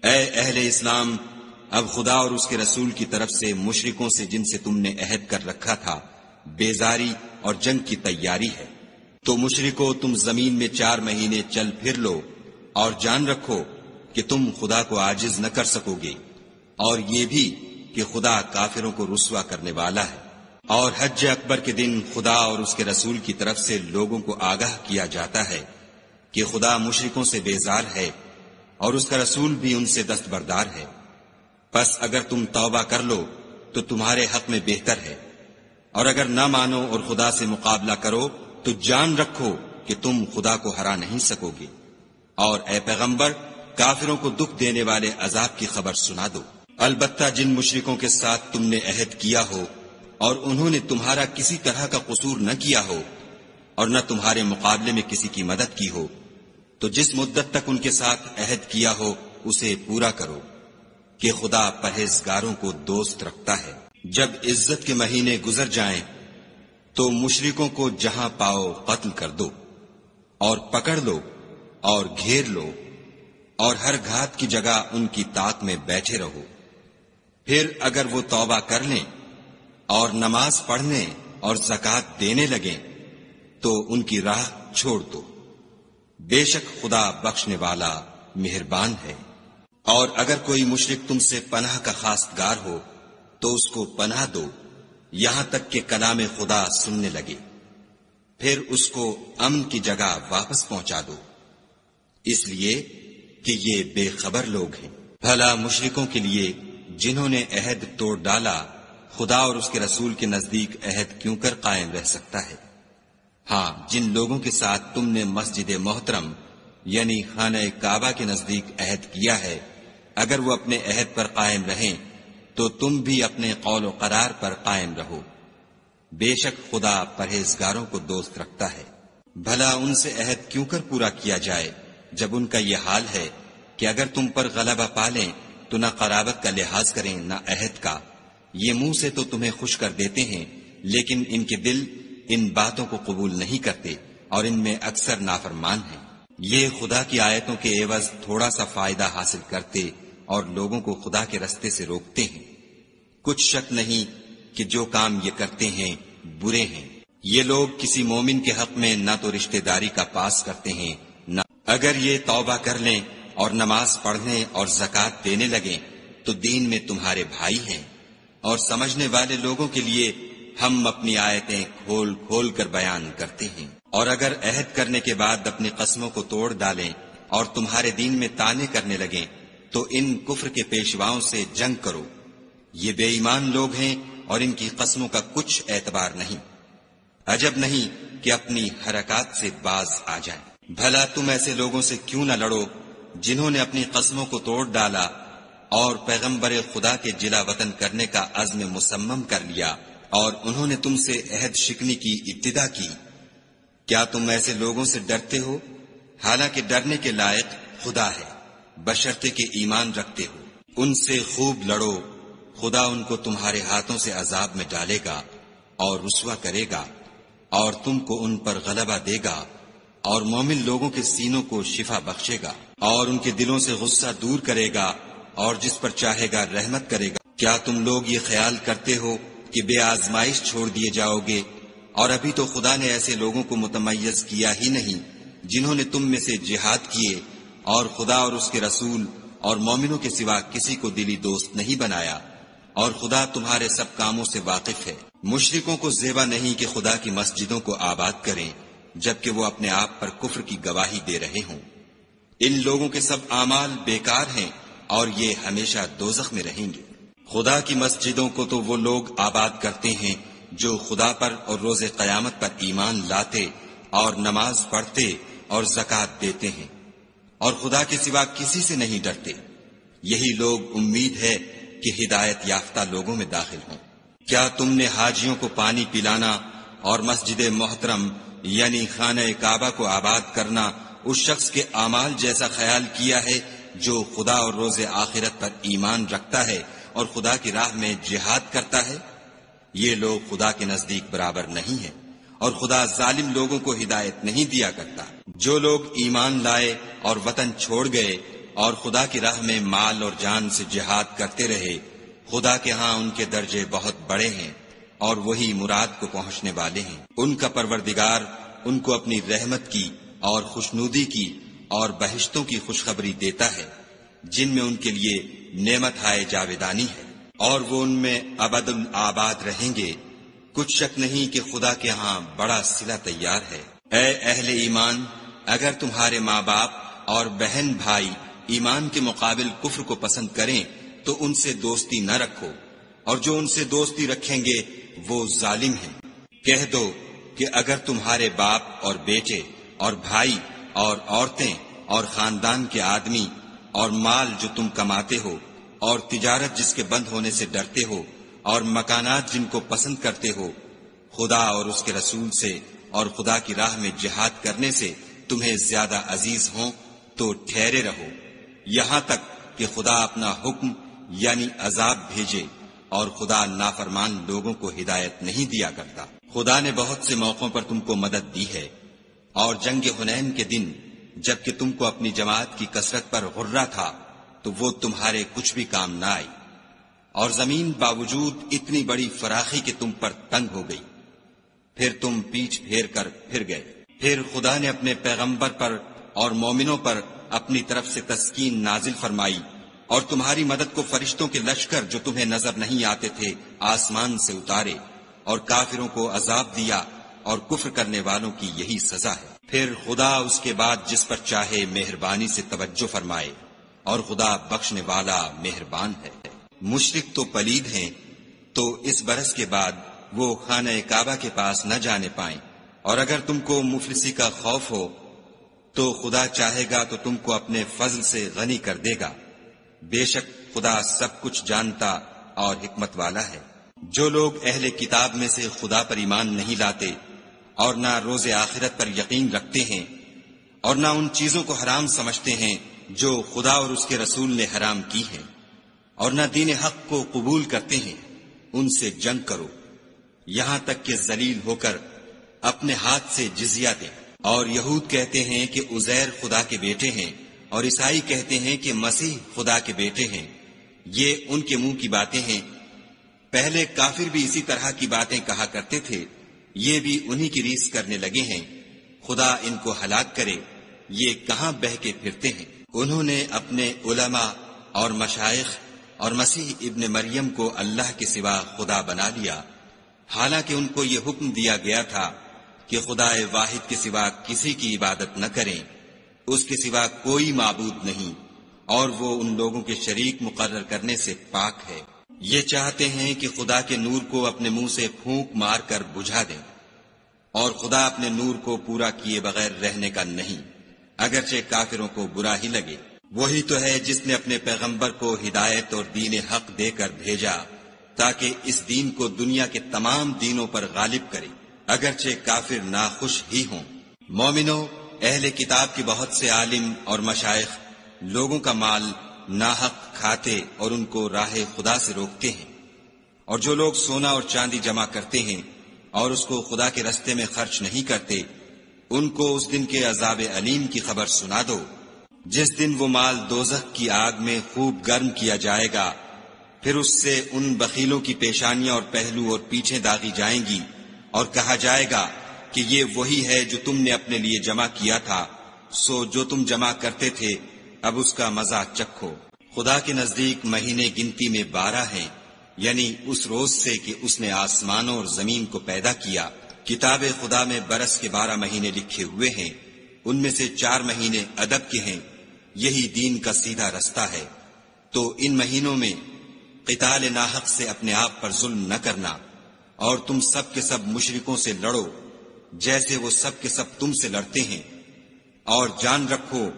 اے اہل اسلام، اب خدا اور اس کے رسول کی طرف سے مشرکوں سے جن سے تم نے عہد کر رکھا تھا بیزاری اور جنگ کی تیاری ہے۔ تو مشرکو، تم زمین میں 4 مہینے چل پھر لو اور جان رکھو کہ تم خدا کو عاجز نہ کر سکو گے، اور یہ بھی کہ خدا کافروں کو رسوا کرنے والا ہے۔ اور حج اکبر کے دن خدا اور اس کے رسول کی طرف سے لوگوں کو آگاہ کیا جاتا ہے کہ خدا مشرکوں سے بیزار ہے اور اس کا رسول بھی ان سے دستبردار ہے۔ پس اگر تم توبہ کر لو تو تمہارے حق میں بہتر ہے، اور اگر نہ مانو اور خدا سے مقابلہ کرو تو جان رکھو کہ تم خدا کو ہرا نہیں سکو گے۔ اور اے پیغمبر، کافروں کو دکھ دینے والے عذاب کی خبر سنا دو۔ البتہ جن مشرکوں کے ساتھ تم نے عہد کیا ہو اور انہوں نے تمہارا کسی طرح کا قصور نہ کیا ہو اور نہ تمہارے مقابلے میں کسی کی مدد کی ہو، تو جس مدت تک ان کے ساتھ عہد کیا ہو اسے پورا کرو، کہ خدا پرہیزگاروں کو دوست رکھتا ہے۔ جب عزت کے مہینے گزر جائیں تو مشرکوں کو جہاں پاؤ قتل کر دو، اور پکڑ لو اور گھیر لو، اور ہر گھات کی جگہ ان کی طاق میں بیٹھے رہو۔ پھر اگر وہ توبہ کر لیں اور نماز پڑھنے اور زکوٰۃ دینے لگیں تو ان کی راہ چھوڑ دو، بے شک خدا بخشنے والا مہربان ہے۔ اور اگر کوئی مشرک تم سے پناہ کا خواستگار ہو تو اس کو پناہ دو یہاں تک کہ کلام خدا سننے لگے، پھر اس کو امن کی جگہ واپس پہنچا دو، اس لیے کہ یہ بے خبر لوگ ہیں۔ بھلا مشرکوں کے لیے جنہوں نے عہد توڑ ڈالا خدا اور اس کے رسول کے نزدیک عہد کیوں کر قائم رہ سکتا ہے؟ ہاں، جن لوگوں کے ساتھ تم نے مسجد محترم یعنی خانہ کعبہ کے نزدیک عہد کیا ہے، اگر وہ اپنے عہد پر قائم رہیں تو تم بھی اپنے قول و قرار پر قائم رہو، بے شک خدا پرہیزگاروں کو دوست رکھتا ہے۔ بھلا ان سے عہد کیوں کر پورا کیا جائے جب ان کا یہ حال ہے کہ اگر تم پر غلبہ پالیں تو نہ قرابت کا لحاظ کریں نہ عہد کا۔ یہ منہ سے تو تمہیں خوش کر دیتے ہیں لیکن ان کے دل ان باتوں کو قبول نہیں کرتے اور ان میں اکثر نافرمان ہیں۔ یہ خدا کی آیتوں کے عوض تھوڑا سا فائدہ حاصل کرتے اور لوگوں کو خدا کے رستے سے روکتے ہیں۔ کچھ شک نہیں کہ جو کام یہ کرتے ہیں برے ہیں۔ یہ لوگ کسی مومن کے حق میں نہ تو رشتہ داری کا پاس کرتے ہیں، نہ اگر یہ توبہ کر لیں اور نماز پڑھنے اور زکوٰۃ دینے لگیں تو دین میں تمہارے بھائی ہیں۔ اور سمجھنے والے لوگوں کے لیے ہم اپنی آیتیں کھول کھول کر بیان کرتے ہیں۔ اور اگر عہد کرنے کے بعد اپنی قسموں کو توڑ ڈالیں اور تمہارے دین میں طعنے کرنے لگیں تو ان کفر کے پیشواؤں سے جنگ کرو، یہ بے ایمان لوگ ہیں اور ان کی قسموں کا کچھ اعتبار نہیں۔ عجب نہیں کہ اپنی حرکات سے باز آ جائیں۔ بھلا تم ایسے لوگوں سے کیوں نہ لڑو جنہوں نے اپنی قسموں کو توڑ ڈالا اور پیغمبر خدا کے جلا وطن کرنے کا عزم مصمم کر لیا اور انہوں نے تم سے عہد شکنی کی ابتدا کی۔ کیا تم ایسے لوگوں سے ڈرتے ہو؟ حالانکہ ڈرنے کے لائق خدا ہے، بشرطے کہ ایمان رکھتے ہو۔ ان سے خوب لڑو، خدا ان کو تمہارے ہاتھوں سے عذاب میں ڈالے گا اور رسوا کرے گا، اور تم کو ان پر غلبہ دے گا، اور مومن لوگوں کے سینوں کو شفا بخشے گا، اور ان کے دلوں سے غصہ دور کرے گا، اور جس پر چاہے گا رحمت کرے گا۔ کیا تم لوگ یہ خیال کرتے ہو کہ بے آزمائش چھوڑ دیے جاؤ گے؟ اور ابھی تو خدا نے ایسے لوگوں کو متمیز کیا ہی نہیں جنہوں نے تم میں سے جہاد کیے اور خدا اور اس کے رسول اور مومنوں کے سوا کسی کو دلی دوست نہیں بنایا، اور خدا تمہارے سب کاموں سے واقف ہے۔ مشرکوں کو زیبا نہیں کہ خدا کی مسجدوں کو آباد کریں جبکہ وہ اپنے آپ پر کفر کی گواہی دے رہے ہوں۔ ان لوگوں کے سب اعمال بیکار ہیں اور یہ ہمیشہ دوزخ میں رہیں گے۔ خدا کی مسجدوں کو تو وہ لوگ آباد کرتے ہیں جو خدا پر اور روز قیامت پر ایمان لاتے اور نماز پڑھتے اور زکوٰۃ دیتے ہیں اور خدا کے سوا کسی سے نہیں ڈرتے۔ یہی لوگ امید ہے کہ ہدایت یافتہ لوگوں میں داخل ہوں۔ کیا تم نے حاجیوں کو پانی پلانا اور مسجد محترم یعنی خانہ کعبہ کو آباد کرنا اس شخص کے اعمال جیسا خیال کیا ہے جو خدا اور روز آخرت پر ایمان رکھتا ہے اور خدا کی راہ میں جہاد کرتا ہے؟ یہ لوگ خدا کے نزدیک برابر نہیں ہیں اور خدا ظالم لوگوں کو ہدایت نہیں دیا کرتا۔ جو لوگ ایمان لائے اور وطن چھوڑ گئے اور خدا کی راہ میں مال اور جان سے جہاد کرتے رہے، خدا کے ہاں ان کے درجے بہت بڑے ہیں اور وہی مراد کو پہنچنے والے ہیں۔ ان کا پروردگار ان کو اپنی رحمت کی اور خوشنودی کی اور بہشتوں کی خوشخبری دیتا ہے جن میں ان کے لیے نعمت ہائے جاویدانی ہے، اور وہ ان میں ابد الآباد رہیں گے۔ کچھ شک نہیں کہ خدا کے ہاں بڑا صلہ تیار ہے۔ اے اہل ایمان، اگر تمہارے ماں باپ اور بہن بھائی ایمان کے مقابل کفر کو پسند کریں تو ان سے دوستی نہ رکھو، اور جو ان سے دوستی رکھیں گے وہ ظالم ہیں۔ کہہ دو کہ اگر تمہارے باپ اور بیٹے اور بھائی اور عورتیں اور خاندان کے آدمی اور مال جو تم کماتے ہو اور تجارت جس کے بند ہونے سے ڈرتے ہو اور مکانات جن کو پسند کرتے ہو خدا اور اس کے رسول سے اور خدا کی راہ میں جہاد کرنے سے تمہیں زیادہ عزیز ہوں تو ٹھہرے رہو یہاں تک کہ خدا اپنا حکم یعنی عذاب بھیجے، اور خدا نافرمان لوگوں کو ہدایت نہیں دیا کرتا۔ خدا نے بہت سے موقعوں پر تم کو مدد دی ہے، اور جنگ حنین کے دن جبکہ تم کو اپنی جماعت کی کثرت پر غرہ تھا تو وہ تمہارے کچھ بھی کام نہ آئی، اور زمین باوجود اتنی بڑی فراخی کہ تم پر تنگ ہو گئی، پھر تم پیچھ پھیر کر پھر گئے۔ پھر خدا نے اپنے پیغمبر پر اور مومنوں پر اپنی طرف سے تسکین نازل فرمائی، اور تمہاری مدد کو فرشتوں کے لشکر جو تمہیں نظر نہیں آتے تھے آسمان سے اتارے، اور کافروں کو عذاب دیا، اور کفر کرنے والوں کی یہی سزا ہے۔ پھر خدا اس کے بعد جس پر چاہے مہربانی سے توجہ فرمائے، اور خدا بخشنے والا مہربان ہے۔ مشرک تو پلید ہیں، تو اس برس کے بعد وہ خانہ کعبہ کے پاس نہ جانے پائیں، اور اگر تم کو مفلسی کا خوف ہو تو خدا چاہے گا تو تم کو اپنے فضل سے غنی کر دے گا، بے شک خدا سب کچھ جانتا اور حکمت والا ہے۔ جو لوگ اہل کتاب میں سے خدا پر ایمان نہیں لاتے اور نہ روز آخرت پر یقین رکھتے ہیں اور نہ ان چیزوں کو حرام سمجھتے ہیں جو خدا اور اس کے رسول نے حرام کی ہیں، اور نہ دین حق کو قبول کرتے ہیں، ان سے جنگ کرو یہاں تک کہ ذلیل ہو کر اپنے ہاتھ سے جزیہ دیں۔ اور یہود کہتے ہیں کہ عزیر خدا کے بیٹے ہیں، اور عیسائی کہتے ہیں کہ مسیح خدا کے بیٹے ہیں، یہ ان کے منہ کی باتیں ہیں۔ پہلے کافر بھی اسی طرح کی باتیں کہا کرتے تھے، یہ بھی انہی کی ریس کرنے لگے ہیں، خدا ان کو ہلاک کرے، یہ کہاں بہہ کے پھرتے ہیں۔ انہوں نے اپنے علماء اور مشائخ اور مسیح ابن مریم کو اللہ کے سوا خدا بنا لیا، حالانکہ ان کو یہ حکم دیا گیا تھا کہ خدا واحد کے سوا کسی کی عبادت نہ کریں، اس کے سوا کوئی معبود نہیں، اور وہ ان لوگوں کے شریک مقرر کرنے سے پاک ہے۔ یہ چاہتے ہیں کہ خدا کے نور کو اپنے منہ سے پھونک مار کر بجھا دیں، اور خدا اپنے نور کو پورا کیے بغیر رہنے کا نہیں، اگرچہ کافروں کو برا ہی لگے۔ وہی تو ہے جس نے اپنے پیغمبر کو ہدایت اور دین حق دے کر بھیجا تاکہ اس دین کو دنیا کے تمام دینوں پر غالب کرے، اگرچہ کافر ناخوش ہی ہوں۔ مومنو، اہل کتاب کے بہت سے عالم اور مشائخ لوگوں کا مال ناحق کھاتے اور ان کو راہ خدا سے روکتے ہیں، اور جو لوگ سونا اور چاندی جمع کرتے ہیں اور اس کو خدا کے رستے میں خرچ نہیں کرتے، ان کو اس دن کے عذاب علیم کی خبر سنا دو، جس دن وہ مال دوزخ کی آگ میں خوب گرم کیا جائے گا، پھر اس سے ان بخیلوں کی پیشانیاں اور پہلو اور پیچھیں داغی جائیں گی، اور کہا جائے گا کہ یہ وہی ہے جو تم نے اپنے لیے جمع کیا تھا، سو جو تم جمع کرتے تھے اب اس کا مزہ چکھو۔ خدا کے نزدیک مہینے گنتی میں 12 ہیں، یعنی اس روز سے کہ اس نے آسمانوں اور زمین کو پیدا کیا۔ کتاب خدا میں برس کے 12 مہینے لکھے ہوئے ہیں، ان میں سے 4 مہینے ادب کے ہیں، یہی دین کا سیدھا رستہ ہے۔ تو ان مہینوں میں قتال ناحق سے اپنے آپ پر ظلم نہ کرنا، اور تم سب کے سب مشرکوں سے لڑو جیسے وہ سب کے سب تم سے لڑتے ہیں، اور جان رکھو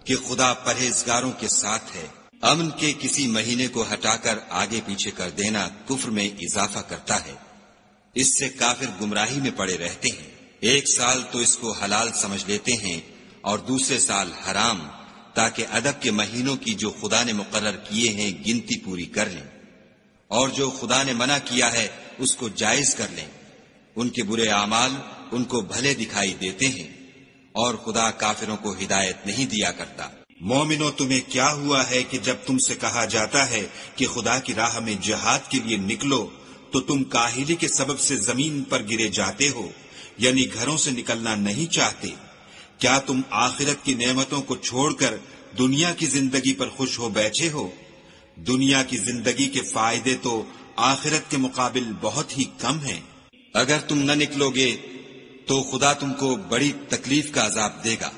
کہ خدا پرہیزگاروں کے ساتھ ہے۔ امن کے کسی مہینے کو ہٹا کر آگے پیچھے کر دینا کفر میں اضافہ کرتا ہے، اس سے کافر گمراہی میں پڑے رہتے ہیں۔ ایک سال تو اس کو حلال سمجھ لیتے ہیں اور دوسرے سال حرام، تاکہ ادب کے مہینوں کی جو خدا نے مقرر کیے ہیں گنتی پوری کر لیں، اور جو خدا نے منع کیا ہے اس کو جائز کر لیں۔ ان کے برے اعمال ان کو بھلے دکھائی دیتے ہیں، اور خدا کافروں کو ہدایت نہیں دیا کرتا۔ مومنو، تمہیں کیا ہوا ہے کہ جب تم سے کہا جاتا ہے کہ خدا کی راہ میں جہاد کے لیے نکلو تو تم کاہلی کے سبب سے زمین پر گرے جاتے ہو، یعنی گھروں سے نکلنا نہیں چاہتے؟ کیا تم آخرت کی نعمتوں کو چھوڑ کر دنیا کی زندگی پر خوش ہو بیٹھے ہو؟ دنیا کی زندگی کے فائدے تو آخرت کے مقابل بہت ہی کم ہیں۔ اگر تم نہ نکلو گے تو خدا تم کو بڑی تکلیف کا عذاب دے گا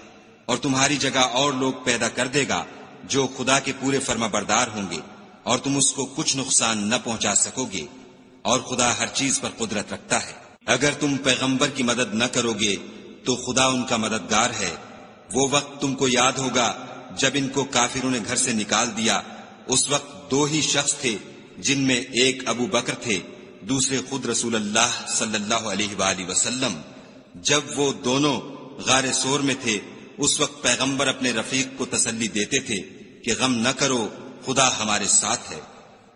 اور تمہاری جگہ اور لوگ پیدا کر دے گا جو خدا کے پورے فرما بردار ہوں گے، اور تم اس کو کچھ نقصان نہ پہنچا سکو گے، اور خدا ہر چیز پر قدرت رکھتا ہے۔ اگر تم پیغمبر کی مدد نہ کرو گے تو خدا ان کا مددگار ہے۔ وہ وقت تم کو یاد ہوگا جب ان کو کافروں نے گھر سے نکال دیا، اس وقت دو ہی شخص تھے، جن میں ایک ابو بکر تھے، دوسرے خود رسول اللہ صلی اللہ علیہ وآلہ وسلم۔ جب وہ دونوں غار سور میں تھے، اس وقت پیغمبر اپنے رفیق کو تسلی دیتے تھے کہ غم نہ کرو، خدا ہمارے ساتھ ہے۔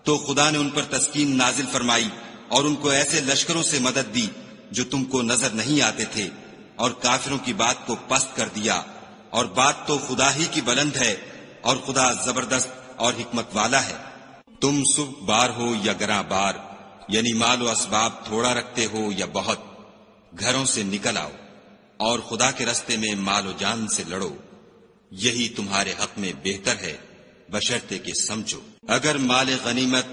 تو خدا نے ان پر تسکین نازل فرمائی اور ان کو ایسے لشکروں سے مدد دی جو تم کو نظر نہیں آتے تھے، اور کافروں کی بات کو پست کر دیا، اور بات تو خدا ہی کی بلند ہے، اور خدا زبردست اور حکمت والا ہے۔ تم سب بار ہو یا گراں بار، یعنی مال و اسباب تھوڑا رکھتے ہو یا بہت، گھروں سے نکل آؤ اور خدا کے رستے میں مال و جان سے لڑو، یہی تمہارے حق میں بہتر ہے، بشرطے کہ سمجھو۔ اگر مال غنیمت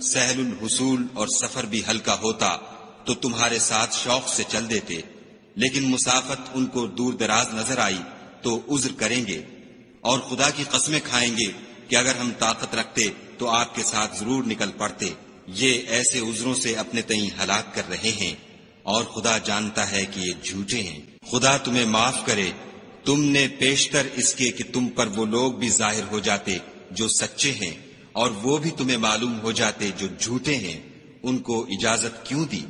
سہل الحصول اور سفر بھی ہلکا ہوتا تو تمہارے ساتھ شوق سے چل دیتے، لیکن مسافت ان کو دور دراز نظر آئی تو عذر کریں گے، اور خدا کی قسمیں کھائیں گے کہ اگر ہم طاقت رکھتے تو آپ کے ساتھ ضرور نکل پڑتے۔ یہ ایسے عذروں سے اپنے تئیں ہلاک کر رہے ہیں، اور خدا جانتا ہے کہ یہ جھوٹے ہیں۔ خدا تمہیں معاف کرے، تم نے پیشتر اس کے کہ تم پر وہ لوگ بھی ظاہر ہو جاتے جو سچے ہیں، اور وہ بھی تمہیں معلوم ہو جاتے جو جھوٹے ہیں، ان کو اجازت کیوں دی؟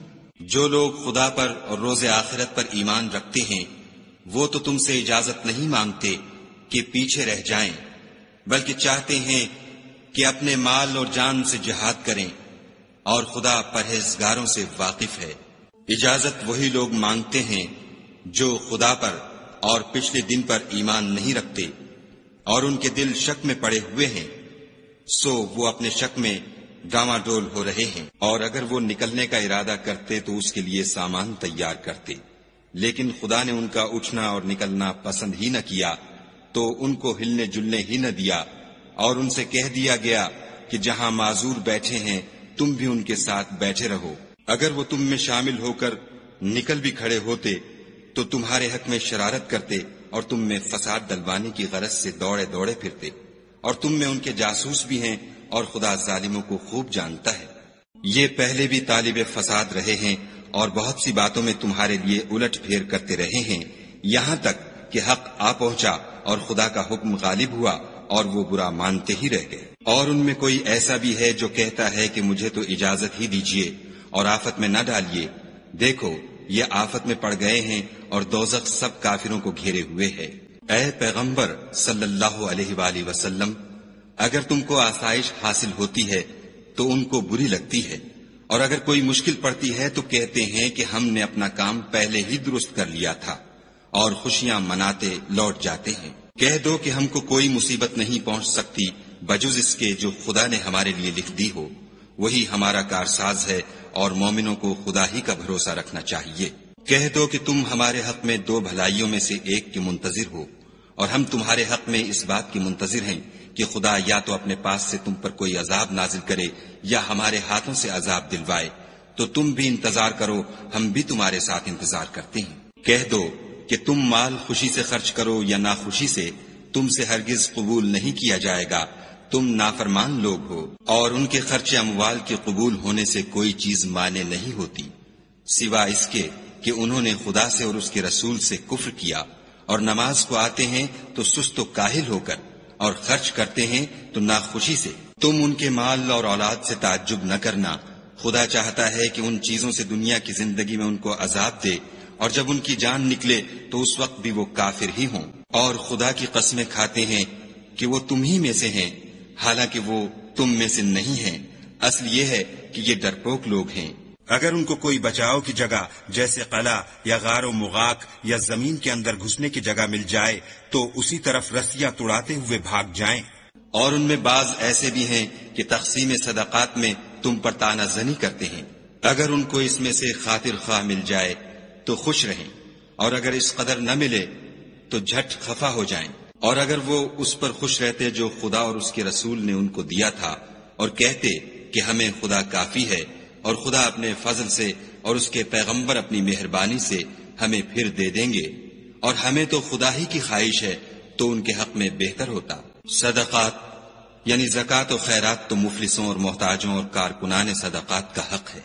جو لوگ خدا پر اور روز آخرت پر ایمان رکھتے ہیں وہ تو تم سے اجازت نہیں مانگتے کہ پیچھے رہ جائیں، بلکہ چاہتے ہیں کہ اپنے مال اور جان سے جہاد کریں، اور خدا پرہیزگاروں سے واقف ہے۔ اجازت وہی لوگ مانگتے ہیں جو خدا پر اور پچھلے دن پر ایمان نہیں رکھتے، اور ان کے دل شک میں پڑے ہوئے ہیں، سو وہ اپنے شک میں ڈاواں ڈول ہو رہے ہیں۔ اور اگر وہ نکلنے کا ارادہ کرتے تو اس کے لیے سامان تیار کرتے، لیکن خدا نے ان کا اٹھنا اور نکلنا پسند ہی نہ کیا، تو ان کو ہلنے جلنے ہی نہ دیا، اور ان سے کہہ دیا گیا کہ جہاں معذور بیٹھے ہیں تم بھی ان کے ساتھ بیٹھے رہو۔ اگر وہ تم میں شامل ہو کر نکل بھی کھڑے ہوتے تو تمہارے حق میں شرارت کرتے اور تم میں فساد ڈلوانے کی غرض سے دوڑے دوڑے پھرتے، اور تم میں ان کے جاسوس بھی ہیں، اور خدا ظالموں کو خوب جانتا ہے۔ یہ پہلے بھی طالب فساد رہے ہیں اور بہت سی باتوں میں تمہارے لیے الٹ پھیر کرتے رہے ہیں، یہاں تک کہ حق آ پہنچا اور خدا کا حکم غالب ہوا اور وہ برا مانتے ہی رہ گئے۔ اور ان میں کوئی ایسا بھی ہے جو کہتا ہے کہ مجھے تو اجازت ہی دیجیے اور آفت میں نہ ڈالیے، دیکھو یہ آفت میں پڑ گئے ہیں اور دوزخ سب کافروں کو گھیرے ہوئے ہے۔ اے پیغمبر صلی اللہ علیہ وآلہ وسلم، اگر تم کو آسائش حاصل ہوتی ہے تو ان کو بری لگتی ہے، اور اگر کوئی مشکل پڑتی ہے تو کہتے ہیں کہ ہم نے اپنا کام پہلے ہی درست کر لیا تھا، اور خوشیاں مناتے لوٹ جاتے ہیں۔ کہہ دو کہ ہم کو کوئی مصیبت نہیں پہنچ سکتی بجز اس کے جو خدا نے ہمارے لیے لکھ دی ہو، وہی ہمارا کارساز ہے، اور مومنوں کو خدا ہی کا بھروسہ رکھنا چاہیے۔ کہہ دو کہ تم ہمارے حق میں دو بھلائیوں میں سے ایک کے منتظر ہو، اور ہم تمہارے حق میں اس بات کی منتظر ہیں کہ خدا یا تو اپنے پاس سے تم پر کوئی عذاب نازل کرے یا ہمارے ہاتھوں سے عذاب دلوائے، تو تم بھی انتظار کرو، ہم بھی تمہارے ساتھ انتظار کرتے ہیں۔ کہہ دو کہ تم مال خوشی سے خرچ کرو یا ناخوشی سے، تم سے ہرگز قبول نہیں کیا جائے گا، تم نافرمان لوگ ہو، اور ان کے خرچ اموال کے قبول ہونے سے کوئی چیز مانے نہیں ہوتی سوا اس کے کہ انہوں نے خدا سے اور اس کے رسول سے کفر کیا، اور نماز کو آتے ہیں تو سست و کاہل ہو کر، اور خرچ کرتے ہیں تو ناخوشی سے۔ تم ان کے مال اور اولاد سے تعجب نہ کرنا، خدا چاہتا ہے کہ ان چیزوں سے دنیا کی زندگی میں ان کو عذاب دے، اور جب ان کی جان نکلے تو اس وقت بھی وہ کافر ہی ہوں، اور خدا کی قسمیں کھاتے ہیں کہ وہ تم ہی میں سے ہیں، حالانکہ وہ تم میں سے نہیں ہیں، اصل یہ ہے کہ یہ ڈرپوک لوگ ہیں۔ اگر ان کو کوئی بچاؤ کی جگہ جیسے قلعہ یا غار و مغاک یا زمین کے اندر گھسنے کی جگہ مل جائے تو اسی طرف رسیاں توڑاتے ہوئے بھاگ جائیں۔ اور ان میں بعض ایسے بھی ہیں کہ تقسیم صدقات میں تم پر طعنہ زنی کرتے ہیں، اگر ان کو اس میں سے خاطر خواہ مل جائے تو خوش رہیں، اور اگر اس قدر نہ ملے تو جھٹ خفا ہو جائیں، اور اگر وہ اس پر خوش رہتے جو خدا اور اس کے رسول نے ان کو دیا تھا، اور کہتے کہ ہمیں خدا کافی ہے، اور خدا اپنے فضل سے اور اس کے پیغمبر اپنی مہربانی سے ہمیں پھر دے دیں گے، اور ہمیں تو خدا ہی کی خواہش ہے، تو ان کے حق میں بہتر ہوتا۔ صدقات یعنی زکوٰۃ و خیرات تو مفلسوں اور محتاجوں اور کارکنان صدقات کا حق ہے،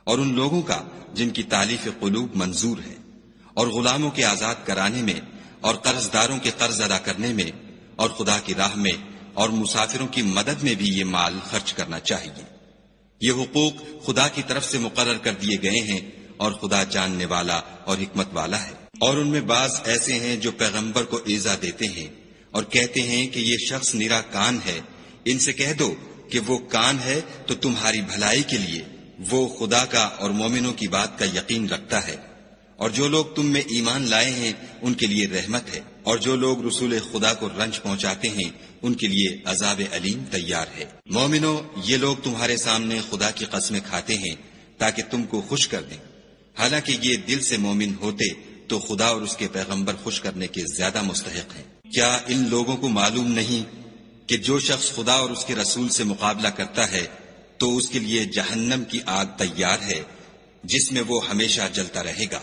اور ان لوگوں کا جن کی تالیف قلوب منظور ہے، اور غلاموں کے آزاد کرانے میں، اور قرض داروں کے قرض ادا کرنے میں، اور خدا کی راہ میں اور مسافروں کی مدد میں بھی یہ مال خرچ کرنا چاہیے۔ یہ حقوق خدا کی طرف سے مقرر کر دیے گئے ہیں، اور خدا جاننے والا اور حکمت والا ہے۔ اور ان میں بعض ایسے ہیں جو پیغمبر کو ایذا دیتے ہیں اور کہتے ہیں کہ یہ شخص نرا کان ہے، ان سے کہہ دو کہ وہ کان ہے تو تمہاری بھلائی کے لیے، وہ خدا کا اور مومنوں کی بات کا یقین رکھتا ہے، اور جو لوگ تم میں ایمان لائے ہیں ان کے لیے رحمت ہے، اور جو لوگ رسول خدا کو رنج پہنچاتے ہیں ان کے لیے عذاب علیم تیار ہے۔ مومنو، یہ لوگ تمہارے سامنے خدا کی قسمیں کھاتے ہیں تاکہ تم کو خوش کر دیں، حالانکہ یہ دل سے مومن ہوتے تو خدا اور اس کے پیغمبر خوش کرنے کے زیادہ مستحق ہیں۔ کیا ان لوگوں کو معلوم نہیں کہ جو شخص خدا اور اس کے رسول سے مقابلہ کرتا ہے تو اس کے لیے جہنم کی آگ تیار ہے جس میں وہ ہمیشہ جلتا رہے گا،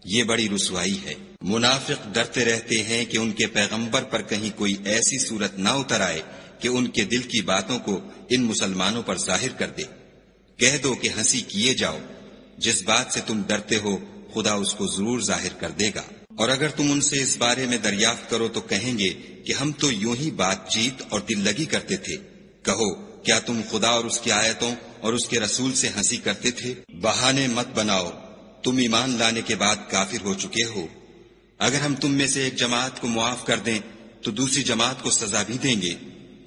یہ بڑی رسوائی ہے۔ منافق ڈرتے رہتے ہیں کہ ان کے پیغمبر پر کہیں کوئی ایسی صورت نہ اتر آئے کہ ان کے دل کی باتوں کو ان مسلمانوں پر ظاہر کر دے۔ کہہ دو کہ ہنسی کیے جاؤ، جس بات سے تم ڈرتے ہو خدا اس کو ضرور ظاہر کر دے گا، اور اگر تم ان سے اس بارے میں دریافت کرو تو کہیں گے کہ ہم تو یوں ہی بات چیت اور دل لگی کرتے تھے۔ کہو، کیا تم خدا اور اس کی آیتوں اور اس کے رسول سے ہنسی کرتے تھے؟ بہانے مت بناؤ، تم ایمان لانے کے بعد کافر ہو چکے ہو۔ اگر ہم تم میں سے ایک جماعت کو معاف کر دیں تو دوسری جماعت کو سزا بھی دیں گے،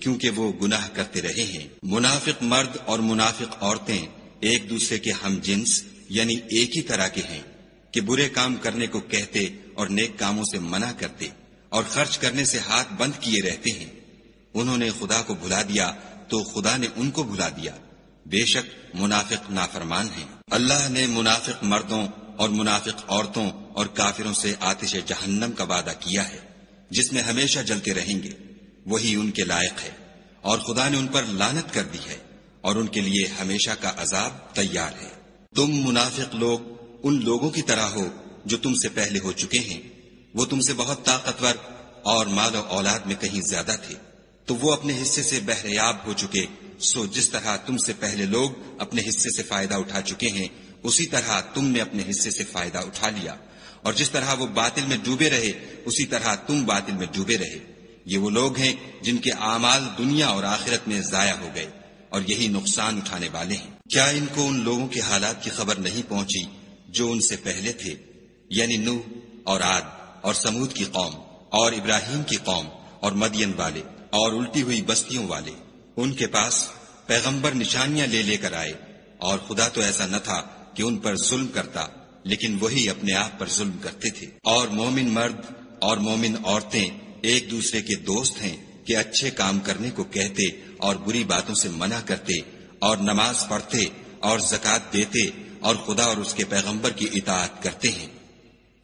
کیونکہ وہ گناہ کرتے رہے ہیں۔ منافق مرد اور منافق عورتیں ایک دوسرے کے ہم جنس یعنی ایک ہی طرح کے ہیں کہ برے کام کرنے کو کہتے اور نیک کاموں سے منع کرتے اور خرچ کرنے سے ہاتھ بند کیے رہتے ہیں۔ انہوں نے خدا کو بھلا دیا تو خدا نے ان کو بھلا دیا، بے شک منافق نافرمان ہیں۔ اللہ نے منافق مردوں اور منافق عورتوں اور کافروں سے آتش جہنم کا وعدہ کیا ہے جس میں ہمیشہ جلتے رہیں گے، وہی ان کے لائق ہے، اور خدا نے ان پر لعنت کر دی ہے اور ان کے لیے ہمیشہ کا عذاب تیار ہے۔ تم منافق لوگ ان لوگوں کی طرح ہو جو تم سے پہلے ہو چکے ہیں، وہ تم سے بہت طاقتور اور مال و اولاد میں کہیں زیادہ تھے، تو وہ اپنے حصے سے بہریاب ہو چکے، سو جس طرح تم سے پہلے لوگ اپنے حصے سے فائدہ اٹھا چکے ہیں اسی طرح تم نے اپنے حصے سے فائدہ اٹھا لیا، اور جس طرح وہ باطل میں ڈوبے رہے اسی طرح تم باطل میں ڈوبے رہے۔ یہ وہ لوگ ہیں جن کے اعمال دنیا اور آخرت میں ضائع ہو گئے اور یہی نقصان اٹھانے والے ہیں۔ کیا ان کو ان لوگوں کے حالات کی خبر نہیں پہنچی جو ان سے پہلے تھے، یعنی نوح اور عاد اور سمود کی قوم اور ابراہیم کی قوم اور مدین والے اور الٹی ہوئی بستیوں والے؟ ان کے پاس پیغمبر نشانیاں لے لے کر آئے، اور خدا تو ایسا نہ تھا کہ ان پر ظلم کرتا، لیکن وہی اپنے آپ پر ظلم کرتے تھے۔ اور مومن مرد اور مومن عورتیں ایک دوسرے کے دوست ہیں کہ اچھے کام کرنے کو کہتے اور بری باتوں سے منع کرتے اور نماز پڑھتے اور زکوٰۃ دیتے اور خدا اور اس کے پیغمبر کی اطاعت کرتے ہیں۔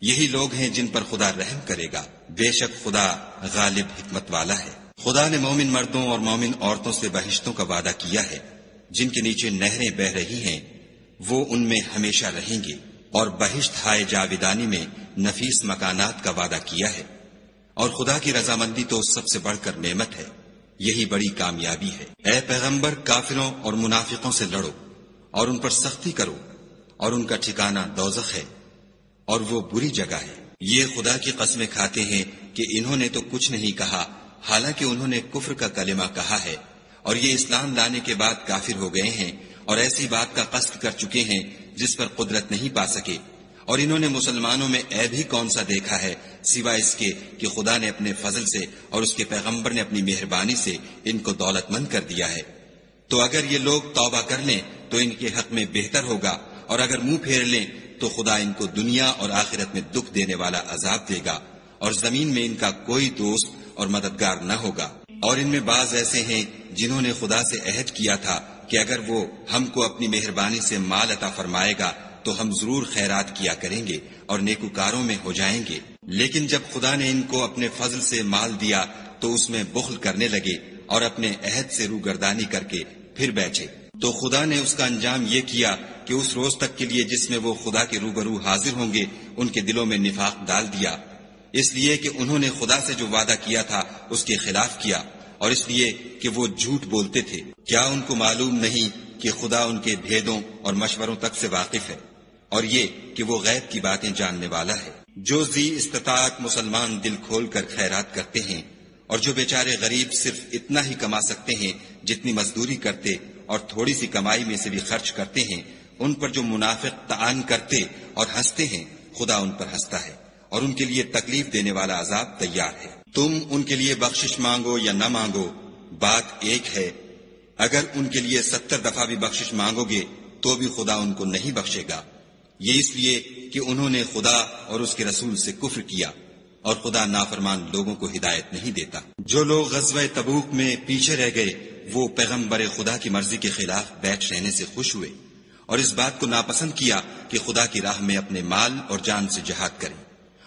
یہی لوگ ہیں جن پر خدا رحم کرے گا، بے شک خدا غالب حکمت والا ہے۔ خدا نے مومن مردوں اور مومن عورتوں سے بہشتوں کا وعدہ کیا ہے جن کے نیچے نہریں بہ رہی ہیں، وہ ان میں ہمیشہ رہیں گے، اور بہشت ہائے جاویدانی میں نفیس مکانات کا وعدہ کیا ہے، اور خدا کی رضامندی تو سب سے بڑھ کر نعمت ہے، یہی بڑی کامیابی ہے۔ اے پیغمبر، کافروں اور منافقوں سے لڑو اور ان پر سختی کرو، اور ان کا ٹھکانہ دوزخ ہے اور وہ بری جگہ ہے۔ یہ خدا کی قسمیں کھاتے ہیں کہ انہوں نے تو کچھ نہیں کہا، حالانکہ انہوں نے کفر کا کلمہ کہا ہے، اور یہ اسلام لانے کے بعد کافر ہو گئے ہیں اور ایسی بات کا قصد کر چکے ہیں جس پر قدرت نہیں پا سکے۔ اور انہوں نے مسلمانوں میں عیب ہی کون سا دیکھا ہے سوائے اس کے کہ خدا نے اپنے فضل سے اور اس کے پیغمبر نے اپنی مہربانی سے ان کو دولت مند کر دیا ہے۔ تو اگر یہ لوگ توبہ کر لیں تو ان کے حق میں بہتر ہوگا، اور اگر منہ پھیر لیں تو خدا ان کو دنیا اور آخرت میں دکھ دینے والا عذاب دے گا، اور زمین میں ان کا کوئی دوست اور مددگار نہ ہوگا۔ اور ان میں بعض ایسے ہیں جنہوں نے خدا سے عہد کیا تھا کہ اگر وہ ہم کو اپنی مہربانی سے مال عطا فرمائے گا تو ہم ضرور خیرات کیا کریں گے اور نیکوکاروں میں ہو جائیں گے، لیکن جب خدا نے ان کو اپنے فضل سے مال دیا تو اس میں بخل کرنے لگے اور اپنے عہد سے روگردانی کر کے پھر بیٹھے، تو خدا نے اس کا انجام یہ کیا کہ اس روز تک کے لیے جس میں وہ خدا کے روبرو حاضر ہوں گے ان کے دلوں میں نفاق ڈال دیا، اس لیے کہ انہوں نے خدا سے جو وعدہ کیا تھا اس کے خلاف کیا، اور اس لیے کہ وہ جھوٹ بولتے تھے۔ کیا ان کو معلوم نہیں کہ خدا ان کے بھیدوں اور مشوروں تک سے واقف ہے، اور یہ کہ وہ غیب کی باتیں جاننے والا ہے۔ جو ذی استطاعت مسلمان دل کھول کر خیرات کرتے ہیں، اور جو بیچارے غریب صرف اتنا ہی کما سکتے ہیں جتنی مزدوری کرتے اور تھوڑی سی کمائی میں سے بھی خرچ کرتے ہیں، ان پر جو منافق طعن کرتے اور ہنستے ہیں، خدا ان پر ہنستا ہے اور ان کے لیے تکلیف دینے والا عذاب تیار ہے۔ تم ان کے لیے بخشش مانگو یا نہ مانگو، بات ایک ہے۔ اگر ان کے لیے 70 دفعہ بھی بخشش مانگو گے تو بھی خدا ان کو نہیں بخشے گا، یہ اس لیے کہ انہوں نے خدا اور اس کے رسول سے کفر کیا، اور خدا نافرمان لوگوں کو ہدایت نہیں دیتا۔ جو لوگ غزوہ تبوک میں پیچھے رہ گئے وہ پیغمبر خدا کی مرضی کے خلاف بیٹھ رہنے سے خوش ہوئے، اور اس بات کو ناپسند کیا کہ خدا کی راہ میں اپنے مال اور جان سے جہاد کریں،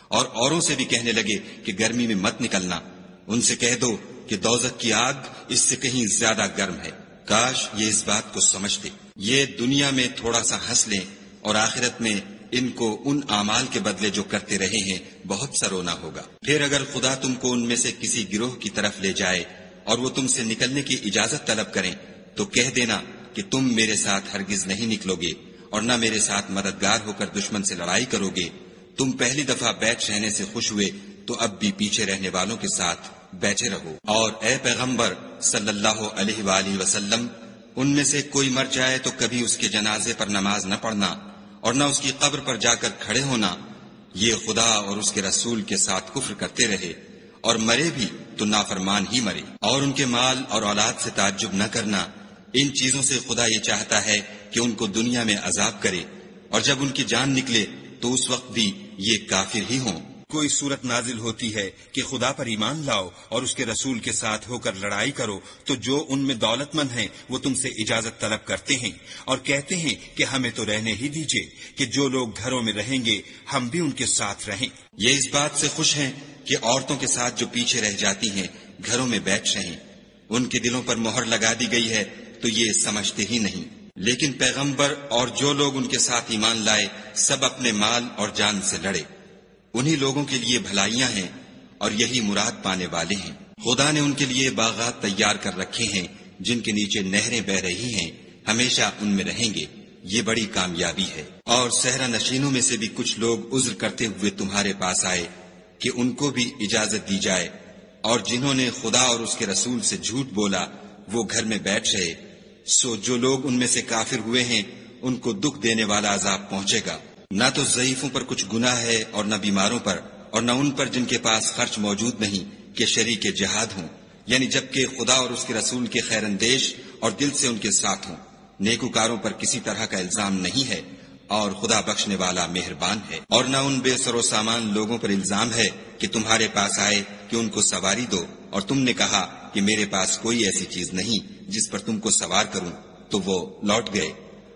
اور اوروں سے بھی کہنے لگے کہ گرمی میں مت نکلنا۔ ان سے کہہ دو کہ دوزخ کی آگ اس سے کہیں زیادہ گرم ہے، کاش یہ اس بات کو سمجھتے۔ یہ دنیا میں تھوڑا سا ہنس لیں اور آخرت میں ان کو ان اعمال کے بدلے جو کرتے رہے ہیں بہت سا رونا ہوگا۔ پھر اگر خدا تم کو ان میں سے کسی گروہ کی طرف لے جائے اور وہ تم سے نکلنے کی اجازت طلب کریں تو کہہ دینا کہ تم میرے ساتھ ہرگز نہیں نکلو گے اور نہ میرے ساتھ مددگار ہو کر دشمن سے لڑائی کرو گے۔ تم پہلی دفعہ بیٹھ رہنے سے خوش ہوئے تو اب بھی پیچھے رہنے والوں کے ساتھ بیٹھے رہو۔ اور اے پیغمبر صلی اللہ علیہ وآلہ وسلم، ان میں سے کوئی مر جائے تو کبھی اس کے جنازے پر نماز نہ پڑھنا اور نہ اس کی قبر پر جا کر کھڑے ہونا، یہ خدا اور اس کے رسول کے ساتھ کفر کرتے رہے، اور مرے بھی تو نافرمان ہی مرے۔ اور ان کے مال اور اولاد سے تعجب نہ کرنا، ان چیزوں سے خدا یہ چاہتا ہے کہ ان کو دنیا میں عذاب کرے، اور جب ان کی جان نکلے تو اس وقت بھی یہ کافر ہی ہوں۔ کوئی صورت نازل ہوتی ہے کہ خدا پر ایمان لاؤ اور اس کے رسول کے ساتھ ہو کر لڑائی کرو تو جو ان میں دولت مند ہیں وہ تم سے اجازت طلب کرتے ہیں اور کہتے ہیں کہ ہمیں تو رہنے ہی دیجئے، کہ جو لوگ گھروں میں رہیں گے ہم بھی ان کے ساتھ رہیں۔ یہ اس بات سے خوش ہیں کہ عورتوں کے ساتھ جو پیچھے رہ جاتی ہیں گھروں میں بیٹھ رہیں، ان کے دلوں پر مہر لگا دی گئی ہے تو یہ سمجھتے ہی نہیں۔ لیکن پیغمبر اور جو لوگ ان کے ساتھ ایمان لائے سب اپنے مال اور جان سے لڑے، انہی لوگوں کے لیے بھلائیاں ہیں اور یہی مراد پانے والے ہیں۔ خدا نے ان کے لیے باغات تیار کر رکھے ہیں جن کے نیچے نہریں بہ رہی ہیں، ہمیشہ ان میں رہیں گے، یہ بڑی کامیابی ہے۔ اور صحرا نشینوں میں سے بھی کچھ لوگ عذر کرتے ہوئے تمہارے پاس آئے کہ ان کو بھی اجازت دی جائے، اور جنہوں نے خدا اور اس کے رسول سے جھوٹ بولا وہ گھر میں بیٹھ رہے، سو جو لوگ ان میں سے کافر ہوئے ہیں ان کو دکھ دینے والا عذاب پہنچے گا۔ نہ تو ضعیفوں پر کچھ گناہ ہے اور نہ بیماروں پر، اور نہ ان پر جن کے پاس خرچ موجود نہیں کہ شریک جہاد ہوں، یعنی جبکہ خدا اور اس کے رسول کے خیر اندیش اور دل سے ان کے ساتھ ہوں۔ نیکوکاروں پر کسی طرح کا الزام نہیں ہے اور خدا بخشنے والا مہربان ہے۔ اور نہ ان بے سر و سامان لوگوں پر الزام ہے کہ تمہارے پاس آئے کہ ان کو سواری دو، اور تم نے کہا کہ میرے پاس کوئی ایسی چیز نہیں جس پر تم کو سوار کروں، تو وہ لوٹ گئے،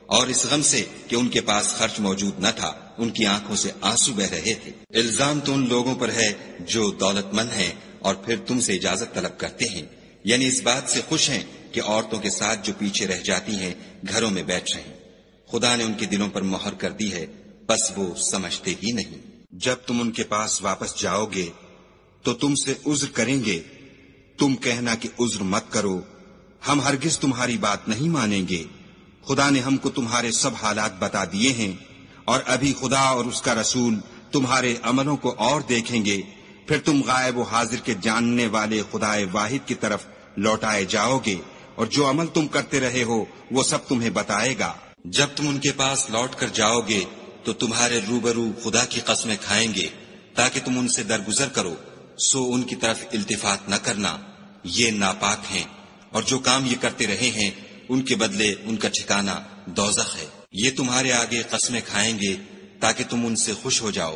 اور اس غم سے کہ ان کے پاس خرچ موجود نہ تھا ان کی آنکھوں سے آنسو بہ رہے تھے۔ الزام تو ان لوگوں پر ہے جو دولت مند ہیں اور پھر تم سے اجازت طلب کرتے ہیں، یعنی اس بات سے خوش ہیں کہ عورتوں کے ساتھ جو پیچھے رہ جاتی ہیں گھروں میں بیٹھ رہیں۔ خدا نے ان کے دلوں پر مہر کر دی ہے، بس وہ سمجھتے ہی نہیں۔ جب تم ان کے پاس واپس جاؤ گے تو تم سے عذر کریں گے، تم کہنا کہ عذر مت کرو، ہم ہرگز تمہاری بات نہیں مانیں گے۔ خدا نے ہم کو تمہارے سب حالات بتا دیے ہیں، اور ابھی خدا اور اس کا رسول تمہارے عملوں کو اور دیکھیں گے، پھر تم غائب و حاضر کے جاننے والے خدا واحد کی طرف لوٹائے جاؤ گے، اور جو عمل تم کرتے رہے ہو وہ سب تمہیں بتائے گا۔ جب تم ان کے پاس لوٹ کر جاؤ گے تو تمہارے روبرو خدا کی قسمیں کھائیں گے تاکہ تم ان سے درگزر کرو، سو ان کی طرف التفات نہ کرنا، یہ ناپاک ہیں، اور جو کام یہ کرتے رہے ہیں ان کے بدلے ان کا ٹھکانہ دوزخ ہے۔ یہ تمہارے آگے قسمیں کھائیں گے تاکہ تم ان سے خوش ہو جاؤ،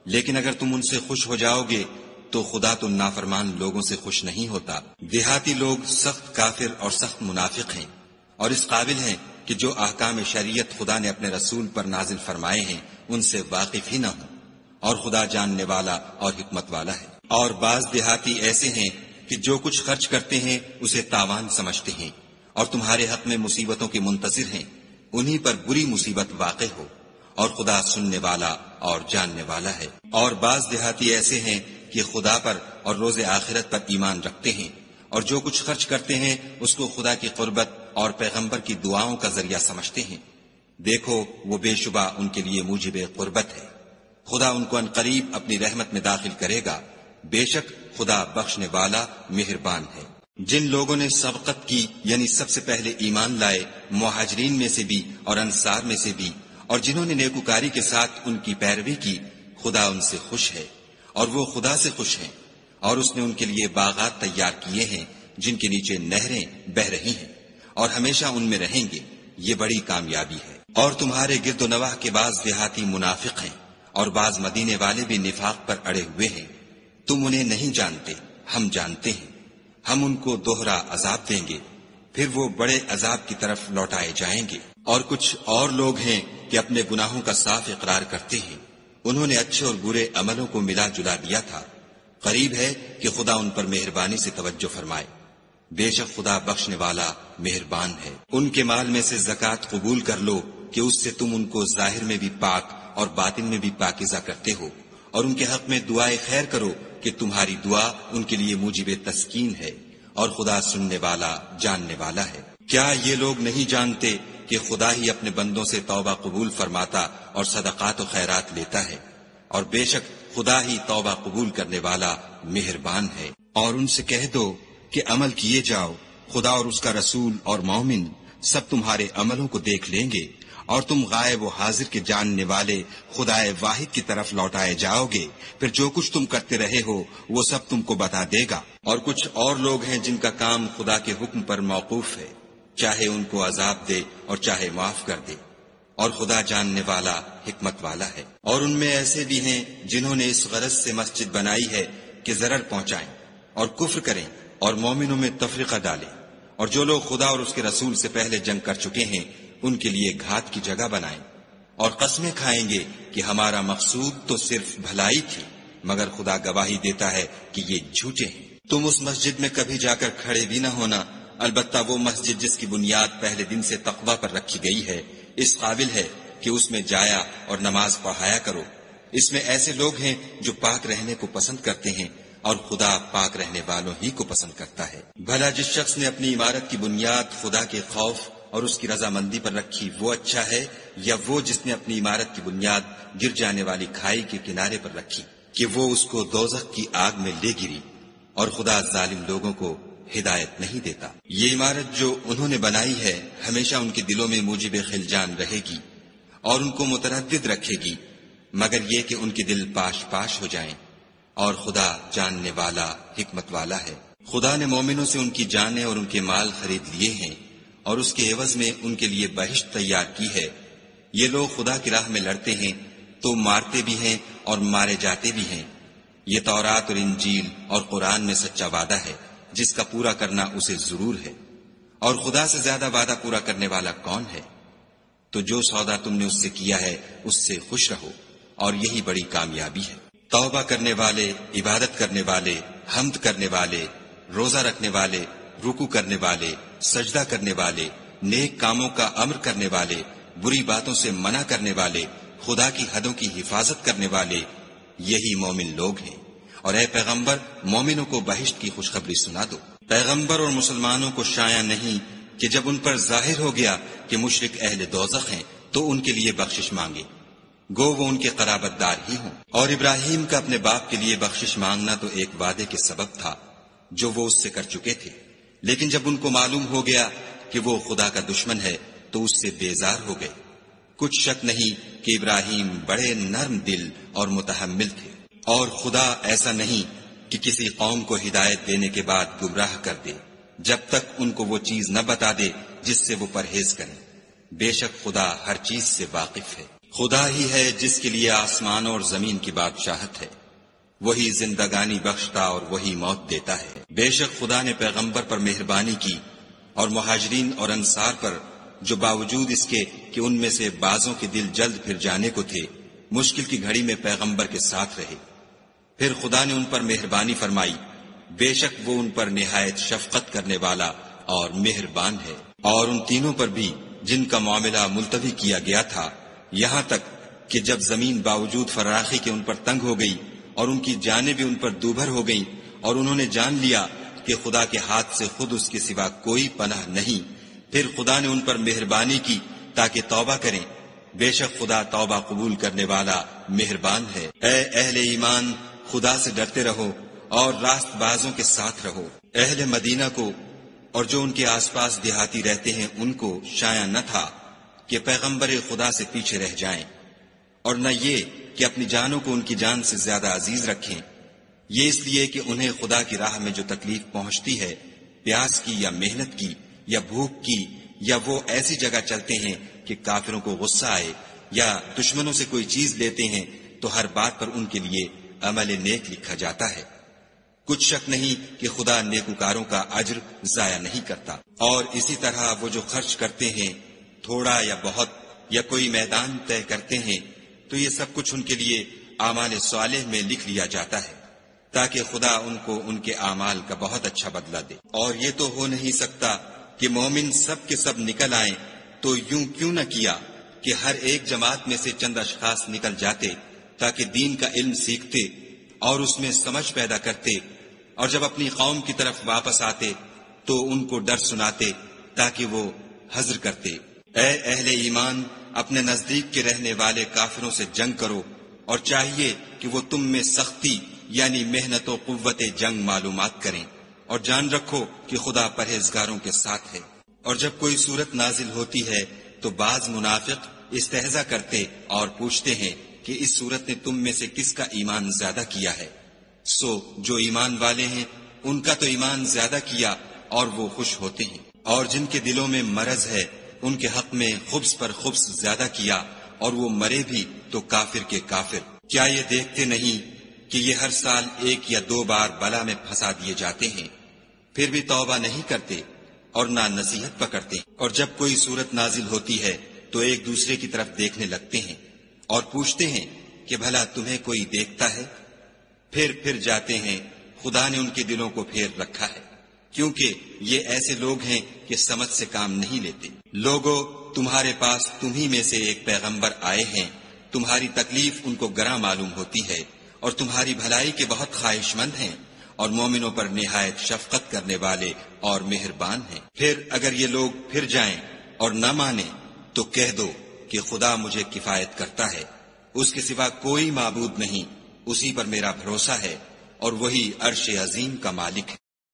لیکن اگر تم ان سے خوش ہو جاؤ گے تو خدا تو نافرمان لوگوں سے خوش نہیں ہوتا۔ دیہاتی لوگ سخت کافر اور سخت منافق ہیں، اور اس قابل ہیں کہ جو احکام شریعت خدا نے اپنے رسول پر نازل فرمائے ہیں ان سے واقف ہی نہ ہوں، اور خدا جاننے والا اور حکمت والا ہے۔ اور بعض دیہاتی ایسے ہیں کہ جو کچھ خرچ کرتے ہیں اسے تاوان سمجھتے ہیں، اور تمہارے حق میں مصیبتوں کے منتظر ہیں، انہی پر بری مصیبت واقع ہو، اور خدا سننے والا اور جاننے والا ہے۔ اور بعض دیہاتی ایسے ہیں کہ خدا پر اور روز آخرت پر ایمان رکھتے ہیں، اور جو کچھ خرچ کرتے ہیں اس کو خدا کی قربت اور پیغمبر کی دعاؤں کا ذریعہ سمجھتے ہیں۔ دیکھو وہ بے شبہ ان کے لیے موجب قربت ہے، خدا ان کو عنقریب اپنی رحمت میں داخل کرے گا، بے شک خدا بخشنے والا مہربان ہے۔ جن لوگوں نے سبقت کی یعنی سب سے پہلے ایمان لائے، مہاجرین میں سے بھی اور انصار میں سے بھی، اور جنہوں نے نیکوکاری کے ساتھ ان کی پیروی کی، خدا ان سے خوش ہے اور وہ خدا سے خوش ہیں، اور اس نے ان کے لیے باغات تیار کیے ہیں جن کے نیچے نہریں بہہ رہی ہیں، اور ہمیشہ ان میں رہیں گے، یہ بڑی کامیابی ہے۔ اور تمہارے گرد و نواح کے بعض دیہاتی منافق ہیں اور بعض مدینے والے بھی نفاق پر اڑے ہوئے ہیں، تم انہیں نہیں جانتے، ہم جانتے ہیں، ہم ان کو دوہرا عذاب دیں گے، پھر وہ بڑے عذاب کی طرف لوٹائے جائیں گے۔ اور کچھ اور لوگ ہیں کہ اپنے گناہوں کا صاف اقرار کرتے ہیں، انہوں نے اچھے اور برے عملوں کو ملا جلا دیا تھا، قریب ہے کہ خدا ان پر مہربانی سے توجہ فرمائے، بے شک خدا بخشنے والا مہربان ہے۔ ان کے مال میں سے زکوٰۃ قبول کر لو کہ اس سے تم ان کو ظاہر میں بھی پاک اور باطن میں بھی پاکیزہ کرتے ہو، اور ان کے حق میں دعائے خیر کرو کہ تمہاری دعا ان کے لیے موجب تسکین ہے، اور خدا سننے والا جاننے والا ہے۔ کیا یہ لوگ نہیں جانتے کہ خدا ہی اپنے بندوں سے توبہ قبول فرماتا اور صدقات و خیرات لیتا ہے، اور بے شک خدا ہی توبہ قبول کرنے والا مہربان ہے۔ اور ان سے کہہ دو کہ عمل کیے جاؤ، خدا اور اس کا رسول اور مومن سب تمہارے عملوں کو دیکھ لیں گے، اور تم غائب و حاضر کے جاننے والے خدائے واحد کی طرف لوٹائے جاؤ گے، پھر جو کچھ تم کرتے رہے ہو وہ سب تم کو بتا دے گا۔ اور کچھ اور لوگ ہیں جن کا کام خدا کے حکم پر موقوف ہے، چاہے ان کو عذاب دے اور چاہے معاف کر دے، اور خدا جاننے والا حکمت والا ہے۔ اور ان میں ایسے بھی ہیں جنہوں نے اس غرض سے مسجد بنائی ہے کہ ضرر پہنچائیں اور کفر کریں اور مومنوں میں تفرقہ ڈالیں، اور جو لوگ خدا اور اس کے رسول سے پہلے جنگ کر چکے ہیں ان کے لیے گھات کی جگہ بنائیں، اور قسمیں کھائیں گے کہ ہمارا مقصود تو صرف بھلائی تھی، مگر خدا گواہی دیتا ہے کہ یہ جھوٹے ہیں۔ تم اس مسجد میں کبھی جا کر کھڑے بھی نہ ہونا، البتہ وہ مسجد جس کی بنیاد پہلے دن سے تقوی پر رکھی گئی ہے اس قابل ہے کہ اس میں جایا اور نماز پڑھایا کرو۔ اس میں ایسے لوگ ہیں جو پاک رہنے کو پسند کرتے ہیں، اور خدا پاک رہنے والوں ہی کو پسند کرتا ہے۔ بھلا جس شخص نے اپنی عمارت کی بنیاد خدا کے خوف اور اس کی رضامندی پر رکھی وہ اچھا ہے، یا وہ جس نے اپنی عمارت کی بنیاد گر جانے والی کھائی کے کنارے پر رکھی کہ وہ اس کو دوزخ کی آگ میں لے گری، اور خدا ظالم لوگوں کو ہدایت نہیں دیتا۔ یہ عمارت جو انہوں نے بنائی ہے ہمیشہ ان کے دلوں میں موجب خلجان رہے گی اور ان کو متردد رکھے گی، مگر یہ کہ ان کے دل پاش پاش ہو جائیں، اور خدا جاننے والا حکمت والا ہے۔ خدا نے مومنوں سے ان کی جانیں اور ان کے مال خرید لیے ہیں، اور اس کے عوض میں ان کے لیے بہشت تیار کی ہے۔ یہ لوگ خدا کی راہ میں لڑتے ہیں تو مارتے بھی ہیں اور مارے جاتے بھی ہیں۔ یہ تورات اور انجیل اور قرآن میں سچا وعدہ ہے جس کا پورا کرنا اسے ضرور ہے، اور خدا سے زیادہ وعدہ پورا کرنے والا کون ہے؟ تو جو سودا تم نے اس سے کیا ہے اس سے خوش رہو، اور یہی بڑی کامیابی ہے۔ توبہ کرنے والے، عبادت کرنے والے، حمد کرنے والے، روزہ رکھنے والے، رکوع کرنے والے، سجدہ کرنے والے، نیک کاموں کا امر کرنے والے، بری باتوں سے منع کرنے والے، خدا کی حدوں کی حفاظت کرنے والے، یہی مومن لوگ ہیں۔ اور اے پیغمبر مومنوں کو بہشت کی خوشخبری سنا دو۔ پیغمبر اور مسلمانوں کو شایع نہیں کہ جب ان پر ظاہر ہو گیا کہ مشرک اہل دوزخ ہیں تو ان کے لیے بخشش مانگے، گو وہ ان کے قرابت دار ہی ہوں۔ اور ابراہیم کا اپنے باپ کے لیے بخشش مانگنا تو ایک وعدے کے سبب تھا جو وہ اس سے کر چکے تھے، لیکن جب ان کو معلوم ہو گیا کہ وہ خدا کا دشمن ہے تو اس سے بیزار ہو گئے۔ کچھ شک نہیں کہ ابراہیم بڑے نرم دل اور متحمل تھے، اور خدا ایسا نہیں کہ کسی قوم کو ہدایت دینے کے بعد گمراہ کر دے جب تک ان کو وہ چیز نہ بتا دے جس سے وہ پرہیز کریں، بے شک خدا ہر چیز سے واقف ہے۔ خدا ہی ہے جس کے لیے آسمان اور زمین کی بادشاہت ہے، وہی زندگانی بخشتا اور وہی موت دیتا ہے۔ بے شک خدا نے پیغمبر پر مہربانی کی اور مہاجرین اور انصار پر، جو باوجود اس کے کہ ان میں سے بعضوں کے دل جلد پھر جانے کو تھے، مشکل کی گھڑی میں پیغمبر کے ساتھ رہے۔ پھر خدا نے ان پر مہربانی فرمائی، بے شک وہ ان پر نہایت شفقت کرنے والا اور مہربان ہے۔ اور ان تینوں پر بھی جن کا معاملہ ملتوی کیا گیا تھا، یہاں تک کہ جب زمین باوجود فراخی کے ان پر تنگ ہو گئی اور ان کی جانیں بھی ان پر دوبھر ہو گئیں، اور انہوں نے جان لیا کہ خدا کے ہاتھ سے خود اس کے سوا کوئی پناہ نہیں، پھر خدا نے ان پر مہربانی کی تاکہ توبہ کریں، بے شک خدا توبہ قبول کرنے والا مہربان ہے۔ اے اہل ایمان، خدا سے ڈرتے رہو اور راست بازوں کے ساتھ رہو۔ اہل مدینہ کو اور جو ان کے آس پاس دیہاتی رہتے ہیں ان کو شایع نہ تھا کہ پیغمبر خدا سے پیچھے رہ جائیں، اور نہ یہ کہ اپنی جانوں کو ان کی جان سے زیادہ عزیز رکھیں، یہ اس لیے کہ انہیں خدا کی راہ میں جو تکلیف پہنچتی ہے، پیاس کی یا محنت کی یا بھوک کی، یا وہ ایسی جگہ چلتے ہیں کہ کافروں کو غصہ آئے، یا دشمنوں سے کوئی چیز لیتے ہیں، تو ہر بات پر ان کے لیے عمل نیک لکھا جاتا ہے۔ کچھ شک نہیں کہ خدا نیکوکاروں کا اجر ضائع نہیں کرتا۔ اور اسی طرح وہ جو خرچ کرتے ہیں، تھوڑا یا بہت، یا کوئی میدان طے کرتے ہیں، تو یہ سب کچھ ان کے لیے اعمال صالح میں لکھ لیا جاتا ہے، تاکہ خدا ان کو ان کے اعمال کا بہت اچھا بدلہ دے۔ اور یہ تو ہو نہیں سکتا کہ مومن سب کے سب نکل آئیں، تو یوں کیوں نہ کیا کہ ہر ایک جماعت میں سے چند اشخاص نکل جاتے تاکہ دین کا علم سیکھتے اور اس میں سمجھ پیدا کرتے، اور جب اپنی قوم کی طرف واپس آتے تو ان کو ڈر سناتے تاکہ وہ حذر کرتے۔ اے اہل ایمان، اپنے نزدیک کے رہنے والے کافروں سے جنگ کرو، اور چاہیے کہ وہ تم میں سختی یعنی محنت و قوت جنگ معلومات کریں، اور جان رکھو کہ خدا پرہیزگاروں کے ساتھ ہے۔ اور جب کوئی صورت نازل ہوتی ہے تو بعض منافق استہزا کرتے اور پوچھتے ہیں کہ اس صورت نے تم میں سے کس کا ایمان زیادہ کیا ہے؟ سو جو ایمان والے ہیں ان کا تو ایمان زیادہ کیا اور وہ خوش ہوتے ہیں، اور جن کے دلوں میں مرض ہے ان کے حق میں خبث پر خبث زیادہ کیا، اور وہ مرے بھی تو کافر کے کافر۔ کیا یہ دیکھتے نہیں کہ یہ ہر سال 1 یا 2 بار بلا میں پھنسا دیے جاتے ہیں، پھر بھی توبہ نہیں کرتے اور نہ نصیحت پکڑتے؟ اور جب کوئی صورت نازل ہوتی ہے تو ایک دوسرے کی طرف دیکھنے لگتے ہیں اور پوچھتے ہیں کہ بھلا تمہیں کوئی دیکھتا ہے؟ پھر جاتے ہیں، خدا نے ان کے دلوں کو پھیر رکھا ہے، کیونکہ یہ ایسے لوگ ہیں کہ سمجھ سے کام نہیں لیتے۔ لوگو، تمہارے پاس تمہیں میں سے ایک پیغمبر آئے ہیں، تمہاری تکلیف ان کو گراں معلوم ہوتی ہے اور تمہاری بھلائی کے بہت خواہش مند ہیں، اور مومنوں پر نہایت شفقت کرنے والے اور مہربان ہیں۔ پھر اگر یہ لوگ پھر جائیں اور نہ مانیں تو کہہ دو کہ خدا مجھے کفایت کرتا ہے، اس کے سوا کوئی معبود نہیں، اسی پر میرا بھروسہ ہے، اور وہی عرش عظیم کا مالک ہے۔